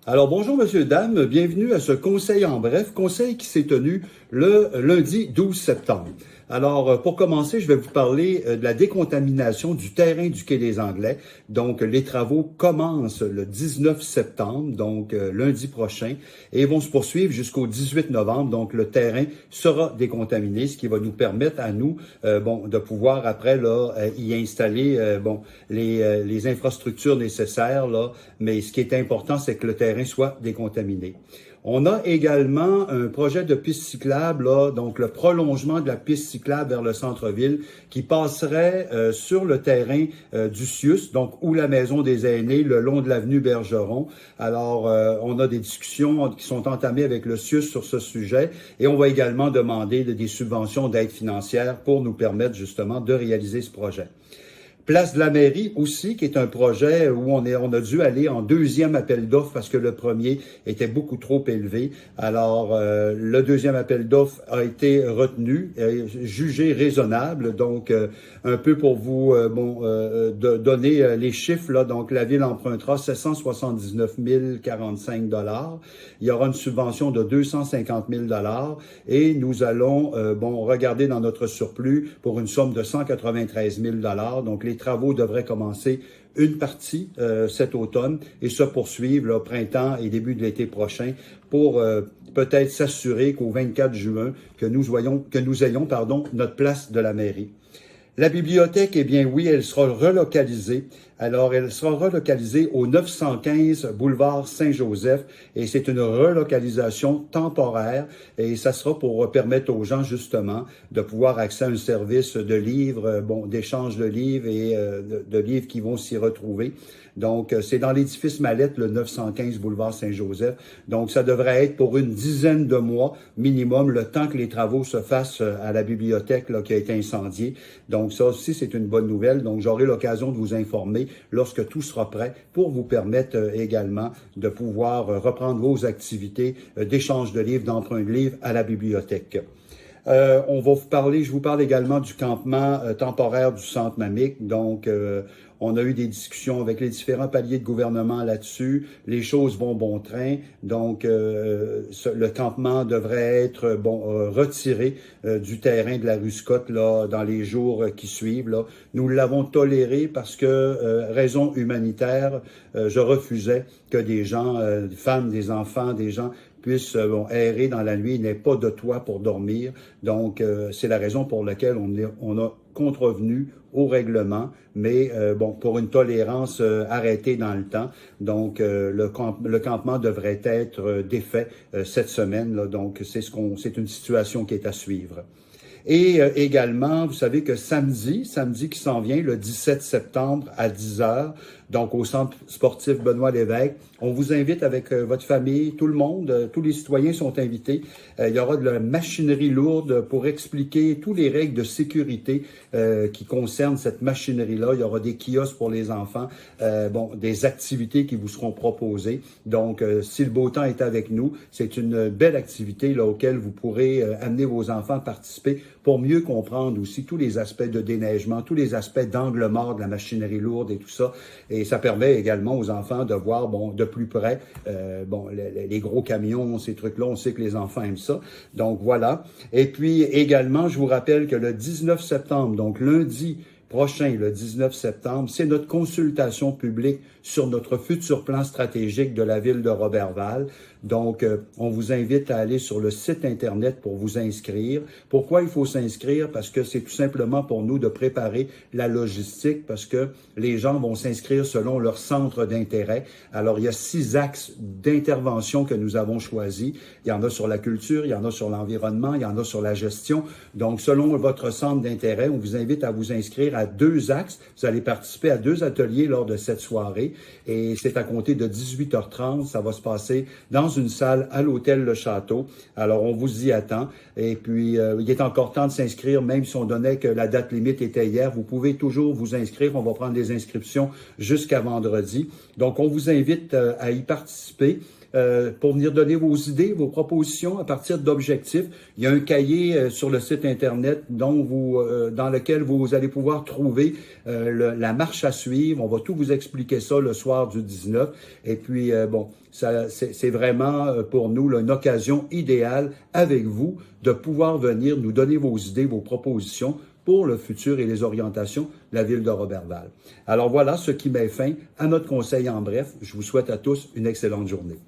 Alors bonjour monsieur, dame, bienvenue à ce conseil en bref, conseil qui s'est tenu le lundi 12 septembre. Alors pour commencer, je vais vous parler de la décontamination du terrain du Quai des Anglais. Donc les travaux commencent le 19 septembre, donc lundi prochain, et vont se poursuivre jusqu'au 18 novembre. Donc le terrain sera décontaminé, ce qui va nous permettre à nous de pouvoir après là y installer les infrastructures nécessaires là. Mais ce qui est important, c'est que le terrain soit décontaminé. On a également un projet de piste cyclable, là, donc le prolongement de la piste cyclable vers le centre-ville qui passerait sur le terrain du CIUS, donc où la maison des aînés, le long de l'avenue Bergeron. Alors, on a des discussions qui sont entamées avec le CIUS sur ce sujet et on va également demander des subventions d'aide financière pour nous permettre justement de réaliser ce projet. Place de la mairie aussi, qui est un projet où on a dû aller en deuxième appel d'offres parce que le premier était beaucoup trop élevé. Alors, le deuxième appel d'offres a été retenu, jugé raisonnable. Donc, un peu pour vous donner les chiffres, là, donc la ville empruntera 779 045 $. Il y aura une subvention de 250 000 $ et nous allons regarder dans notre surplus pour une somme de 193 000 $. Donc, les travaux devraient commencer une partie cet automne et se poursuivre au printemps et début de l'été prochain pour peut-être s'assurer qu'au 24 juin, que nous ayons notre place de la mairie. La bibliothèque, eh bien oui, elle sera relocalisée. Alors, elle sera relocalisée au 915 boulevard Saint-Joseph et c'est une relocalisation temporaire et ça sera pour permettre aux gens justement de pouvoir accéder à un service de livres, d'échange de livres et de livres qui vont s'y retrouver. Donc, c'est dans l'édifice Mallette, le 915 boulevard Saint-Joseph. Donc, ça devrait être pour une dizaine de mois minimum, le temps que les travaux se fassent à la bibliothèque là, qui a été incendiée. Donc, ça aussi, c'est une bonne nouvelle. Donc, j'aurai l'occasion de vous informer lorsque tout sera prêt pour vous permettre également de pouvoir reprendre vos activités d'échange de livres, d'emprunt de livres à la bibliothèque. Je vous parle également du campement temporaire du Centre Mamic. Donc, on a eu des discussions avec les différents paliers de gouvernement là-dessus. Les choses vont bon train. Donc, le campement devrait être retiré du terrain de la rue Scott là, dans les jours qui suivent. Là. Nous l'avons toléré parce que, raison humanitaire, je refusais que des gens, des femmes, des enfants, des gens puissent errer dans la nuit, n'aient pas de toit pour dormir. Donc, c'est la raison pour laquelle on a contrevenu au règlement, mais pour une tolérance arrêtée dans le temps. Donc, le campement devrait être défait cette semaine. Là, donc, c'est une situation qui est à suivre. Et également, vous savez que samedi qui s'en vient, le 17 septembre à 10 heures, donc au centre sportif Benoît Lévesque, on vous invite avec votre famille, tout le monde, tous les citoyens sont invités. Il y aura de la machinerie lourde pour expliquer toutes les règles de sécurité qui concernent cette machinerie-là. Il y aura des kiosques pour les enfants, des activités qui vous seront proposées. Donc, si le beau temps est avec nous, c'est une belle activité là, auquel vous pourrez amener vos enfants à participer pour mieux comprendre aussi tous les aspects de déneigement, tous les aspects d'angle mort de la machinerie lourde et tout ça. Et ça permet également aux enfants de voir de plus près les gros camions, ces trucs-là. On sait que les enfants aiment ça. Donc voilà. Et puis également, je vous rappelle que le 19 septembre, donc lundi prochain, le 19 septembre, c'est notre consultation publique sur notre futur plan stratégique de la ville de Roberval. Donc, on vous invite à aller sur le site Internet pour vous inscrire. Pourquoi il faut s'inscrire? Parce que c'est tout simplement pour nous de préparer la logistique, parce que les gens vont s'inscrire selon leur centre d'intérêt. Alors, il y a 6 axes d'intervention que nous avons choisis. Il y en a sur la culture, il y en a sur l'environnement, il y en a sur la gestion. Donc, selon votre centre d'intérêt, on vous invite à vous inscrire à 2 axes. Vous allez participer à 2 ateliers lors de cette soirée et c'est à compter de 18h30. Ça va se passer dans une salle à l'hôtel Le Château. Alors, on vous y attend. Et puis, il est encore temps de s'inscrire, même si on donnait que la date limite était hier. Vous pouvez toujours vous inscrire. On va prendre les inscriptions jusqu'à vendredi. Donc, on vous invite à y participer. pour venir donner vos idées, vos propositions à partir d'objectifs. Il y a un cahier sur le site Internet dans lequel vous allez pouvoir trouver la marche à suivre. On va tout vous expliquer ça le soir du 19. Et puis, c'est vraiment pour nous là, une occasion idéale avec vous de pouvoir venir nous donner vos idées, vos propositions pour le futur et les orientations de la ville de Roberval. Alors voilà ce qui met fin à notre conseil en bref. Je vous souhaite à tous une excellente journée.